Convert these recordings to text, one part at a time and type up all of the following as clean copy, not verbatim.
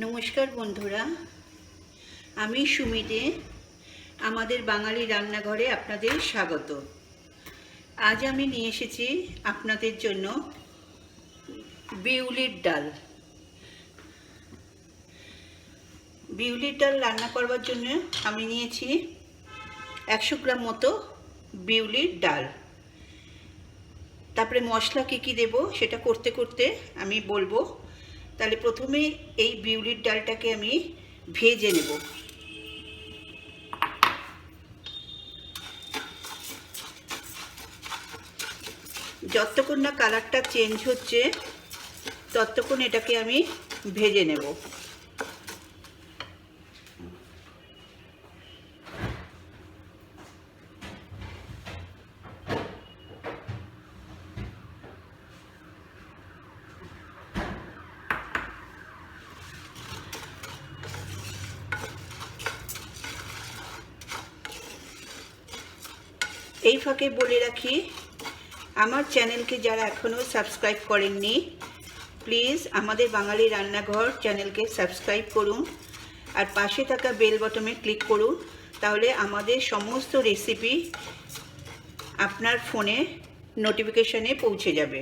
নমস্কার বন্ধুরা, আমি সুমি দে। আমাদের বাঙালি রান্নাঘরে আপনাদের স্বাগত। আজ আমি নিয়ে এসেছি আপনাদের জন্য বিউলির ডাল। বিউলির ডাল রান্না করবার জন্য আমি নিয়েছি 100 গ্রাম মতো বিউলির ডাল। তারপরে মশলা কী দেব সেটা করতে করতে আমি বলবো। তাহলে প্রথমে এই বিউলির ডালটাকে আমি ভেজে নেব। যতক্ষণ না কালারটা চেঞ্জ হচ্ছে ততক্ষণ এটাকে আমি ভেজে নেব। এই ফাঁকে বলে রাখি, আমার চ্যানেলকে যারা এখনও সাবস্ক্রাইব করেননি, প্লিজ আমাদের বাঙালি রান্নাঘর চ্যানেলকে সাবস্ক্রাইব করুন আর পাশে থাকা বেল বাটনে ক্লিক করুন। তাহলে আমাদের সমস্ত রেসিপি আপনার ফোনে নোটিফিকেশানে পৌঁছে যাবে।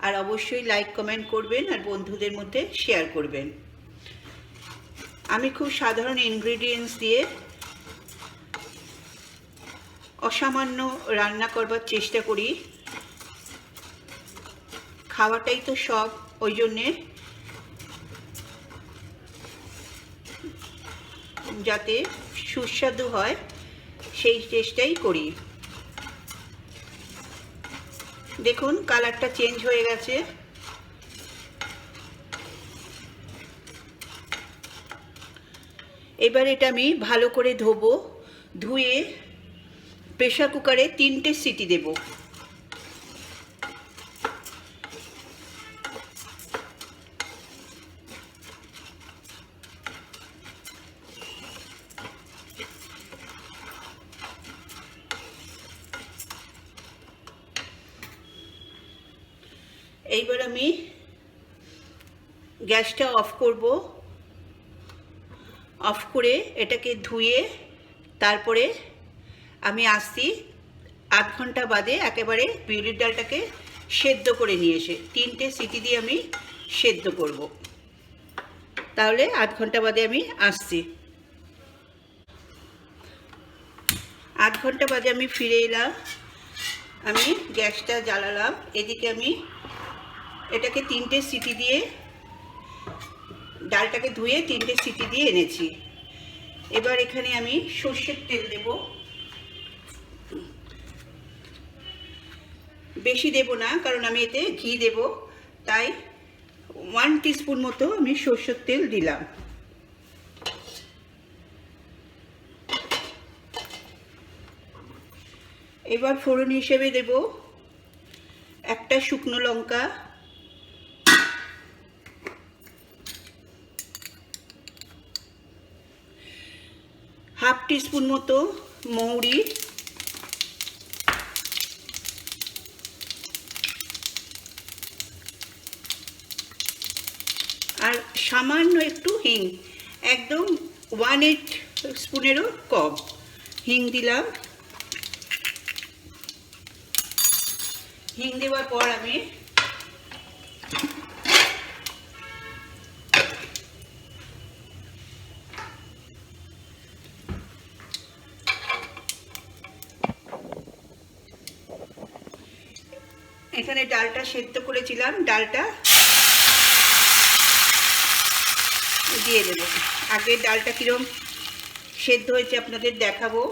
আর অবশ্যই লাইক কমেন্ট করবেন আর বন্ধুদের মধ্যে শেয়ার করবেন। আমি খুব সাধারণ ইনগ্রিডিয়েন্টস দিয়ে অসামান্য রান্না করবার চেষ্টা করি। খাওয়াটাই তো সব, ওই জন্যে যাতে সুস্বাদু হয় সেই চেষ্টাই করি। দেখুন কালারটা চেঞ্জ হয়ে গেছে। এবার এটা আমি ভালো করে ধোবো। ধুয়ে প্রেসার কুকারে 3টে সিটি দেব। এইবার আমি গ্যাসটা অফ করব। অফ করে এটাকে ধুয়ে তারপরে আমি আসছি 8 ঘন্টা বাদে একেবারে বিউলির ডালটাকে সেদ্ধ করে নিয়ে এসে 3টে সিটি দিয়ে আমি সেদ্ধ করব। তাহলে 8 ঘন্টা বাদে আমি আসছি। 8 ঘন্টা বাদে আমি ফিরে এলাম। আমি গ্যাসটা জ্বালালাম। এদিকে আমি এটাকে 3টে সিটি দিয়ে, ডালটাকে ধুয়ে 3টে সিটি দিয়ে এনেছি। এবার এখানে আমি সর্ষের তেল দেব। বেশি দেব না, কারণ আমি এতে ঘি দেব, তাই 1 টিস্পুন মতো আমি সর্ষের তেল দিলাম। এবার ফোড়ন হিসেবে দেব একটা শুকনো লঙ্কা, হাফ টিস্পুন মতো মৌরি, আর সামান্য একটু হিং, একদম 1/8 স্পুনেরও কম হিং দিলাম। হিং দেওয়ার পর আমি এখানে ডালটা সেদ্ধ করেছিলাম, ডালটা দিয়ে দেব। আগে ডালটা কিরম সেদ্ধ হয়েছে আপনাদের দেখাবো।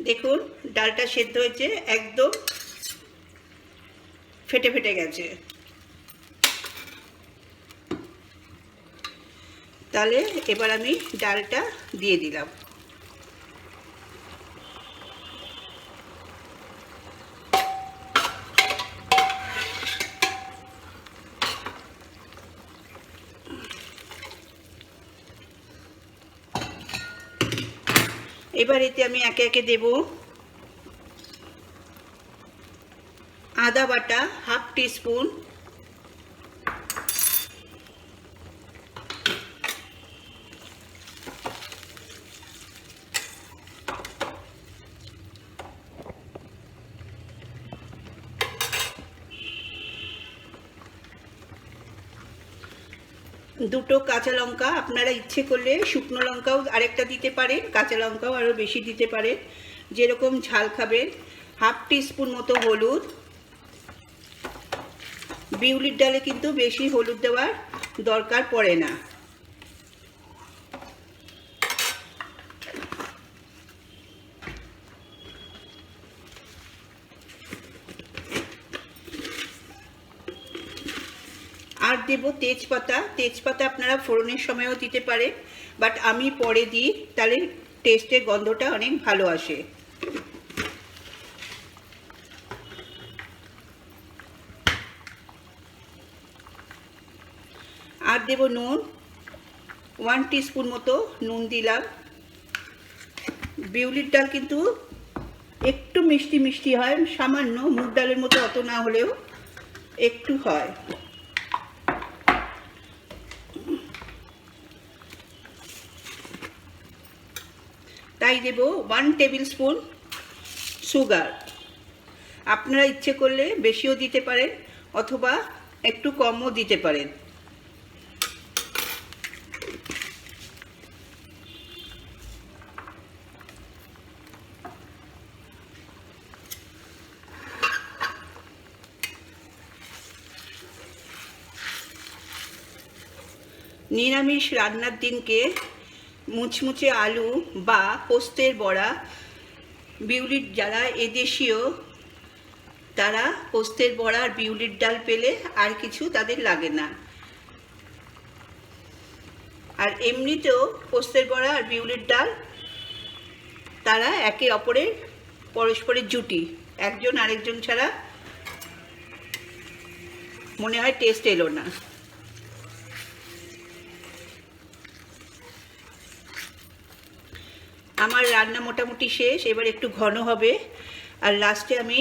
দেখুন ডালটা সেদ্ধ হয়েছে, একদম ফেটে ফেটে গেছে। তাহলে এবার আমি ডালটা দিয়ে দিলাম। এবার এতে আমি একে একে দেব আদা বাটা হাফ টিস্পুন, দুটো কাঁচা লঙ্কা, আপনারা ইচ্ছে করলে শুকনো লঙ্কাও আরেকটা দিতে পারেন, কাঁচা লঙ্কাও আরও বেশি দিতে পারেন, যেরকম ঝাল খাবেন। হাফ টিস্পুন মতো হলুদ। বিউলির ডালে কিন্তু বেশি হলুদ দেওয়ার দরকার পড়ে না। আর দেব তেজপাতা। তেজপাতা আপনারা ফোড়নের সময়ও দিতে পারেন, বাট আমি পরে দিই, তাহলে টেস্টের গন্ধটা অনেক ভালো আসে। আর দেব নুন, 1 টিস্পুন মতো নুন দিলাম। বিউলির ডাল কিন্তু একটু মিষ্টি মিষ্টি হয়, সামান্য, মুগ ডালের মতো অত না হলেও একটু হয়। তাই দেব 1 টেবিল স্পুন সুগার। আপনারা ইচ্ছে করলে বেশিও দিতে পারেন অথবা একটু কমও দিতে পারেন। নিরামিষ রান্নার দিনকে মুচমুচে আলু বা পোস্তের বড়া, বিউলির যারা এদেশীয় তারা পোস্তের বড়া আর বিউলির ডাল পেলে আর কিছু তাদের লাগে না। আর এমনিতেও পোস্তের বড়া আর বিউলির ডাল তারা একে অপরের পরস্পরের জুটি, একজন আরেকজন ছাড়া মনে হয় টেস্ট এলো না। আমার রান্না মোটামুটি শেষ, এবার একটু ঘন হবে। আর লাস্টে আমি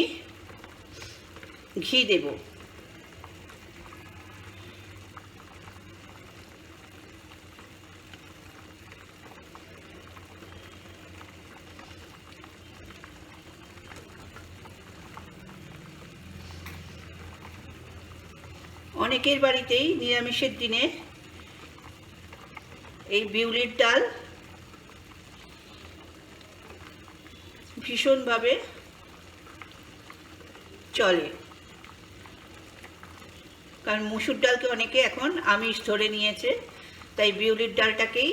ঘি দেব। অনেকের বাড়িতেই নিরামিষের দিনে এই বিউলির ডাল ভীষণভাবে চলে, কারণ মুসুর ডালকে অনেকে এখন আমিষ ধরে নিয়েছে, তাই বিউলির ডালটাকেই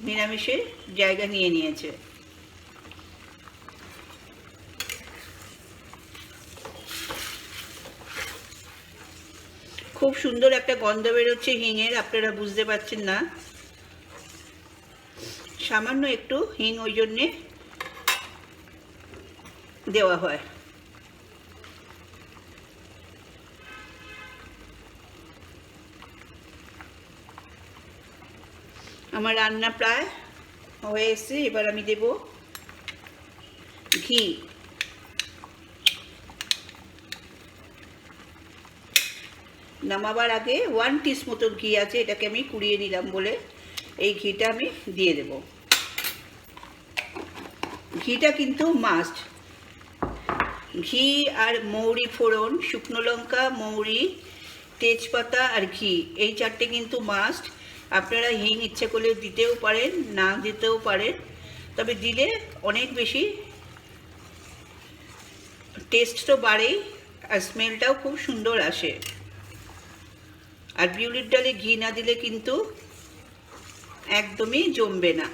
নিরামিষের জায়গা নিয়ে নিয়েছে। খুব সুন্দর একটা গন্ধ বেরোচ্ছে হিঙের, আপনারা বুঝতে পারছেন না। সামান্য একটু হিং ওই জন্যে দেওয়া হয়। আমার রান্না প্রায় হয়ে এসেছে, এবার আমি দেব ঘি। নামাবার আগে 1 টিস্পুন মতো ঘি আছে, এটাকে আমি কুড়িয়ে নিলাম বলে এই ঘিটা আমি দিয়ে দেব। ঘিটা কিন্তু মাস্ট। ঘি আর মৌরি ফোড়ন, শুকনো লঙ্কা, মৌরি, তেজপাতা আর ঘি, এই চারটে কিন্তু মাস্ট। আপনারা হিং ইচ্ছে করলে দিতেও পারেন, না দিতেও পারেন, তবে দিলে অনেক বেশি টেস্ট তো বাড়েই আর স্মেলটাও খুব সুন্দর আসে। আর বিউলির ডালে ঘি না দিলে কিন্তু একদমই জমবে না।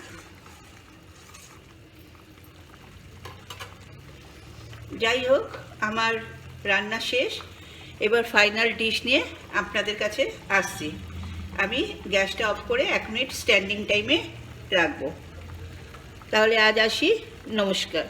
যাই হোক, আমার রান্না শেষ, এবার ফাইনাল ডিশ নিয়ে আপনাদের কাছে আসছি। আমি গ্যাসটা অফ করে 1 মিনিট স্ট্যান্ডিং টাইমে রাখবো। তাহলে আজ আসি, নমস্কার।